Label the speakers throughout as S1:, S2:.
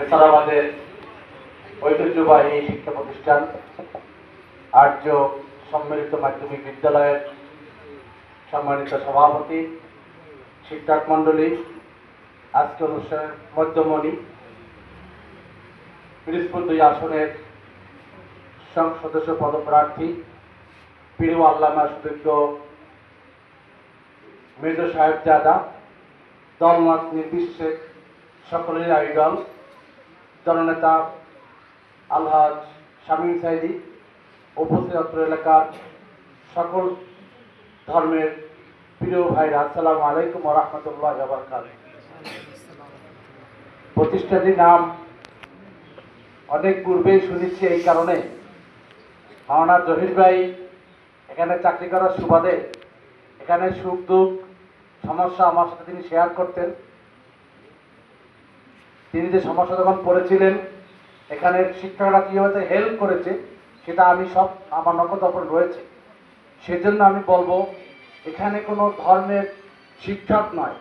S1: এছাড়া আমাদের ঐতিহ্যবাহী শিক্ষা প্রতিষ্ঠান আর্য সম্মিলিত মাধ্যমিক বিদ্যালয়ের সম্মানিত সভাপতি, শিক্ষক মন্ডলী, আজকে অনুষ্ঠানের মধ্যমণি, পিরোজপুর ২ আসনের সদস্য পদপ্রার্থী, প্রিয় আল্লামা সুযোগ্য মেজর সাহেবজাদা, দলমত নির্বিশেষে সকলের আইডল জননেতা আলহাজ শামীম সাইদি, উপস্থিত অত্র এলাকার সকল ধর্মের প্রিয় ভাইরা, আসসালামু আলাইকুম ওয়া রাহমাতুল্লাহি ওয়া বারাকাতুহু। প্রতিষ্ঠানটির নাম অনেক পূর্বেই শুনেছি, এই কারণে মাওলানা জহির ভাই এখানে চাকরি করার সুবাদে এখানে সুখ দুঃখ সমস্যা আমার সাথে তিনি শেয়ার করতেন। তিনি যে সমস্যা যখন পড়েছিলেন, এখানে শিক্ষকরা কীভাবে হেল্প করেছে সেটা আমি সব আমার নখদর্পণে রয়েছে। সেজন্য আমি বলবো, এখানে কোনো ধর্মের শিক্ষক নয়,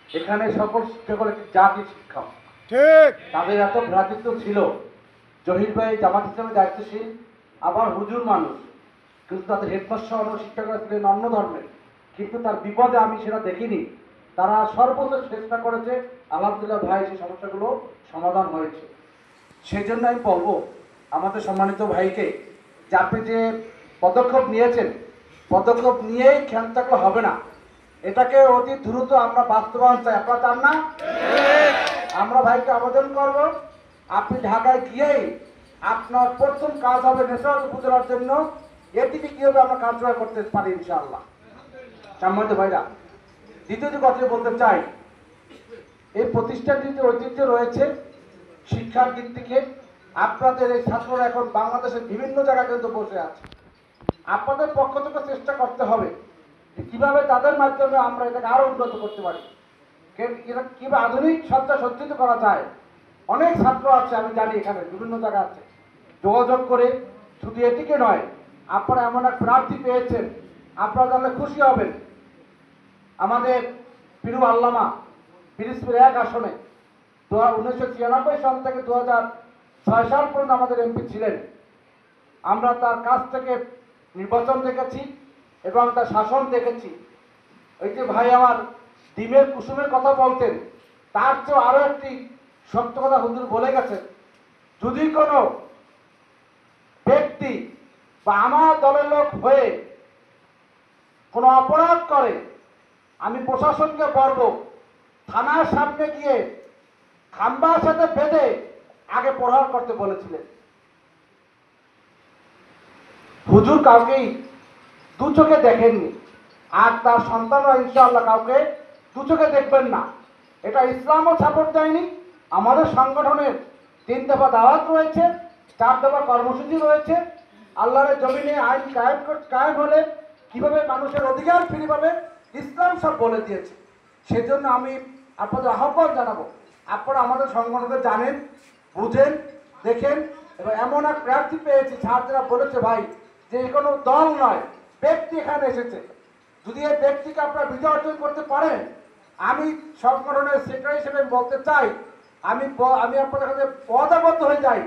S1: এখানে সকল শিক্ষক একটি জাতির শিক্ষক। ঠিক, তাদের এত ভ্রাতৃত্ব ছিল। জহির ভাই জামাত ইসলামের দায়িত্বশীল, আবার হুজুর মানুষ, কিন্তু তাদের হেডমাস্টার অন্য শিক্ষকরা ছিলেন অন্য ধর্মের, কিন্তু তার বিপদে আমি সেটা দেখিনি। তারা সর্বোচ্চ চেষ্টা করেছে, আলহামদুলিল্লাহ ভাই সেই সমস্যাগুলো সমাধান হয়েছে। সেই জন্য আমি বলবো আমাদের সম্মানিত ভাইকে যে আপনি যে পদক্ষেপ নিয়েছেন, পদক্ষেপ নিয়েই ক্ষান্ত থাকলে হবে না, এটাকে অতি দ্রুত আমরা বাস্তবায়ন চাই। আপনারা চান না? আমরা ভাইকে আবেদন করব, আপনি ঢাকায় গিয়েই আপনার প্রথম কাজ হবে ন্যাশনাল উপজেলার জন্য এটিকে কীভাবে আমরা কার্যকর করতে পারি ইনশাআল্লাহ। সম্মানিত ভাইরা, দ্বিতীয় যে কথা বলতে চাই, এই প্রতিষ্ঠানটির যে ঐতিহ্য রয়েছে শিক্ষার দিক থেকে, আপনাদের এই ছাত্ররা এখন বাংলাদেশের বিভিন্ন জায়গায় কিন্তু বসে আছে। আপনাদের পক্ষ থেকে চেষ্টা করতে হবে কিভাবে তাদের মাধ্যমে আমরা এটাকে আরো উন্নত করতে পারি, কিভাবে আধুনিক সজ্জা সজ্জিত করা যায়। অনেক ছাত্র আছে, আমি জানি এখানে বিভিন্ন জায়গা আছে, যোগাযোগ করে শুধু এটিকে নয়, আপনারা এমন এক প্রার্থী পেয়েছেন, আপনারা জানলে খুশি হবেন। আমাদের প্রিয় আল্লামা পিরোজপুর ১ আসনে 1996 সাল থেকে 2006 সাল পর্যন্ত আমাদের এমপি ছিলেন। আমরা তার কাছ থেকে নির্বাচন দেখেছি এবং তার শাসন দেখেছি। ওই যে ভাই আমার ডিমের কুসুমের কথা বলতেন, তার চেয়েও আরো একটি সত্য কথা হুজুর বলে গেছেন, যদি কোনো ব্যক্তি বা আমার দলের লোক হয়ে কোনো অপরাধ করে, আমি প্রশাসনকে বলবো থানার সামনে গিয়ে খাম্বার সাথে বেঁধে আগে প্রহার করতে বলেছিলেন। হুজুর কাউকেই দু চোখে দেখেননি, আর তার সন্তানরা ইনশাআল্লাহ কাউকে দু চোখে দেখবেন না। এটা ইসলামও সাপোর্ট দেয়নি। আমাদের সংগঠনের 3 দফা দাওয়াত রয়েছে, 4 দফা কর্মসূচি রয়েছে। আল্লাহর জমিনে আইন কায়েম হলে কিভাবে মানুষের অধিকার ফিরে পাবে, ইসলাম সব বলে দিয়েছে। সেজন্য আমি আপনাদের আহ্বান জানাবো, আপনারা আমাদের সংগঠনকে জানেন, বুঝেন, দেখেন। এবং এমন এক প্রার্থী পেয়েছি, ছাত্ররা বলেছে ভাই যে কোনো দল নয়, ব্যক্তি এখানে এসেছে। যদি এই ব্যক্তিকে আপনারা বিজয় অর্জন করতে পারেন, আমি সংগঠনের সেক্রেটারি হিসেবে বলতে চাই, আমি আপনাদের কাছে ওয়াদাবদ্ধ হয়ে যাই,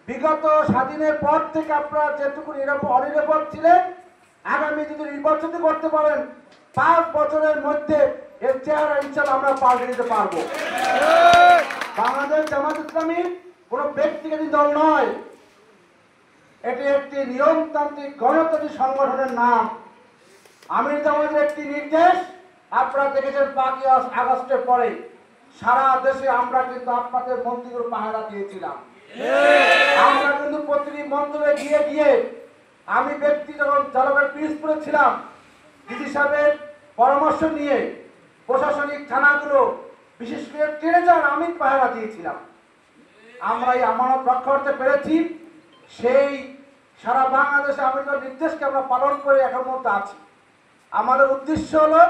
S1: বিগত স্বাধীনের পর থেকে আপনারা যেটুকু অনিরাপদ ছিলেন, আগামী যদি নির্বাচন করতে পারেন 5 বছরের মধ্যে এর চেহারা ইনশাআল্লাহ আমরা পাল্টে দিতে পারবো। বাংলাদেশ জামাত ইসলামী কোনো ব্যক্তিগত দল নয়, এটি একটি নিয়মতান্ত্রিক গণতান্ত্রিক সংগঠনের নাম। আমির জামাতের একটি নির্দেশ, আপনারা দেখেছেন 5ই আগস্টের পরে সারা দেশে আমরা কিন্তু আপনাদের মন্দিরগুলো পাহারা দিয়েছিলাম। আমরা কিন্তু প্রতিটি মন্দিরে গিয়ে গিয়ে, আমি ব্যক্তি যখন জলবায়ু পিরোজপুরে ছিলাম, ডিসি সাহেবের পরামর্শ নিয়ে প্রশাসনিক থানাগুলো বিশেষ করে ট্রেজার আমি পাহারা দিয়েছিলাম। আমরা এই আমানত রক্ষা করতে পেরেছি। সেই সারা বাংলাদেশে আমেরিকার নির্দেশকে আমরা পালন করে এখন মধ্যে আছি। আমাদের উদ্দেশ্য হলো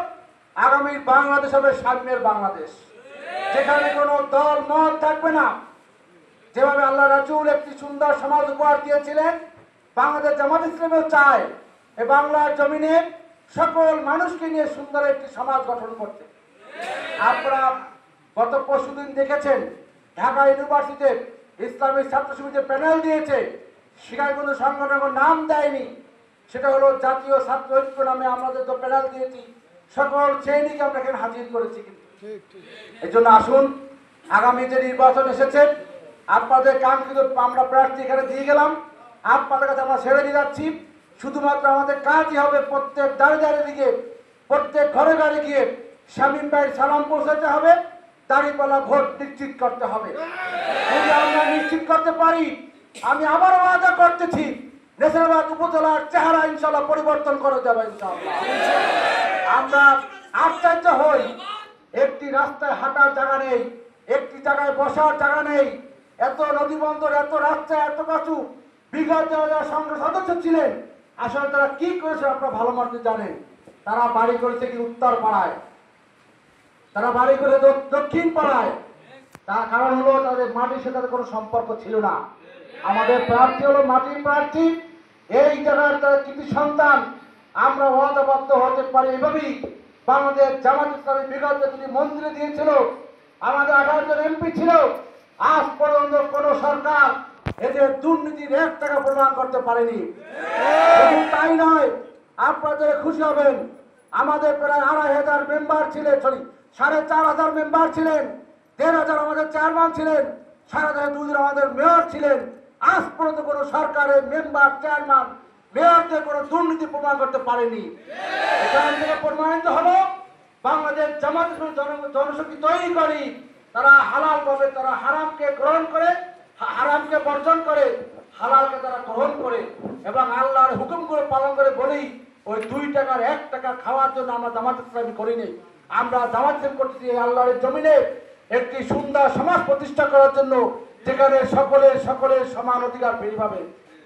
S1: আগামীর বাংলাদেশ হবে সাম্যের বাংলাদেশ, যেখানে কোনো দল মত থাকবে না। যেভাবে আল্লাহ রাসূল একটি সুন্দর সমাজ উপহার দিয়েছিলেন, বাংলাদেশ জামাত ইসলামীও চায় এই বাংলার জমিনে সকল মানুষকে নিয়ে সুন্দর একটি সমাজ গঠন করতে। আপনারা গত পরশুদিন দেখেছেন ঢাকা ইউনিভার্সিটিতে ইসলামিক ছাত্র সমিতির প্যানেল দিয়েছে, সেখানে কোনো সংগঠনের নাম দেয়নি, সেটা হলো জাতীয় ছাত্র ঐক্য নামে আমাদের তো প্যানেল দিয়েছি, সকল শ্রেণীকে আমরা এখানে হাজির করেছি। কিন্তু এই জন্য আসুন, আগামী যে নির্বাচন এসেছে আপনাদের কাঙ্ক্ষিত আমরা প্রার্থী এখানে দিয়ে গেলাম, আপনাদের কাছে আমরা ছেড়ে দিয়ে যাচ্ছি। শুধুমাত্র আমাদের কাজই হবে প্রত্যেক দাঁড়িয়ে দিকে, প্রত্যেক ঘরে ঘরে গিয়ে শামীম ভাইয়ের সালাম পৌঁছাতে হবে, দাঁড়িপাল্লা ভোট নিশ্চিত করতে হবে। যদি আমরা নিশ্চিত করতে পারি, আমি আবারও ওয়াদা করতেছি নেছারাবাদ উপজেলার চেহারা ইনশাল্লাহ পরিবর্তন করে দেবে ইনশাল্লাহ। আমরা আশ্চর্য হই, একটি রাস্তায় হাঁটার জায়গা নেই, একটি জায়গায় বসার জায়গা নেই, এত নদী বন্দর, এত রাস্তা, এত কিছু। বিগত যারা সংসদ সদস্য ছিলেন আসলে তারা কি করেছে আপনারা ভালো মতো জানেন। তারা বাড়ি করেছে কি উত্তর পাড়ায়, তারা বাড়ি করে দক্ষিণ পাড়ায়। তার কারণ হলো তাদের মাটির সাথে তাদের কোনো সম্পর্ক ছিল না। আমাদের প্রার্থী হলো মাটির প্রার্থী, এই জায়গার তার কৃতি সন্তান। আমরা ওয়াদাবদ্ধ হতে পারি এভাবেই। বাংলাদেশ জামাত ইসলামী বিগত যদি মন্ত্রী দিয়েছিল, আমাদের 18 জন এমপি ছিল, আজ পর্যন্ত কোন সরকার এদের দুর্নীতির 1 টাকা প্রদান করতে পারেনি। তাই নয়, আপনাদের খুশি হবেন, আমাদের প্রায় 2500 মেম্বার ছিলেন, 4500 মেম্বার ছিলেন, 1500 আমাদের চেয়ারম্যান ছিলেন, 2,500 আমাদের মেয়র ছিলেন। আজ পর্যন্ত কোন সরকারের মেম্বার, চেয়ারম্যান, মেয়রদের কোন দুর্নীতি প্রমাণ করতে পারেনি। এখান থেকে প্রমাণিত হলো বাংলাদেশ জামাত জনশক্তি তৈরি করি, তারা হালাল ভাবে তারা হারামকে গ্রহণ করে, হারামকে বর্জন করে, হালালকে তারা গ্রহণ করে এবং আল্লাহর হুকুমগুলো পালন করে। বলেই ওই 2 টাকার 1 টাকা খাওয়ার জন্য আমরা জামাত ইসলামী করিনি। আমরা জামাত ইসলামী করতেছি আল্লাহর জমিনে একটি সুন্দর সমাজ প্রতিষ্ঠা করার জন্য, যেখানে সকলের সমান অধিকার ফিরে পাবে।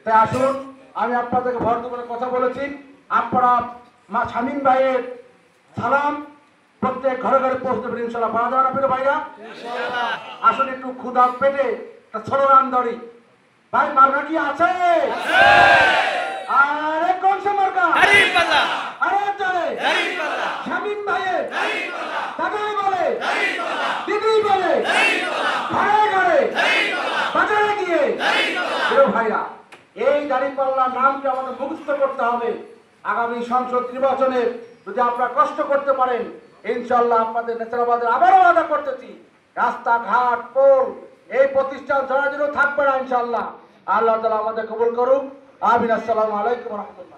S1: তাই আসুন, আমি আপনাদেরকে ভর করে কথা বলেছি, আপনারা মা শামীম ভাইয়ের সালাম প্রত্যেক ঘরে ঘরে পৌঁছতে পারি ইনশাল্লাহ। পাওয়া যাবে না প্রিয় ভাইরা? আসুন একটু ক্ষুধা পেটে একটা স্লোগান ধরি, ভাই মার্কা কি আছে? আরে কোন সে মার্কা? আরে চলে শামীম ভাইয়ের দাদাই বলে, দিদি বলে, ঘরে ঘরে বাজারে গিয়ে। প্রিয় ভাইরা, এই দাঁড়িপাল্লার নামকে আমাদের মুখস্থ করতে হবে। আগামী সংসদ নির্বাচনে যদি আপনারা কষ্ট করতে পারেন, ইনশাল্লাহ আপনাদের নেছারাবাদের আবারও ওয়াদা করতেছি, রাস্তাঘাট, পোল, এই প্রতিষ্ঠান জনজীবন থাকবে না ইনশাল্লাহ। আল্লাহ তাআলা আমাদের কবুল করুক। আমিন। আসসালামু আলাইকুম ওয়া রাহমাতুল্লাহ।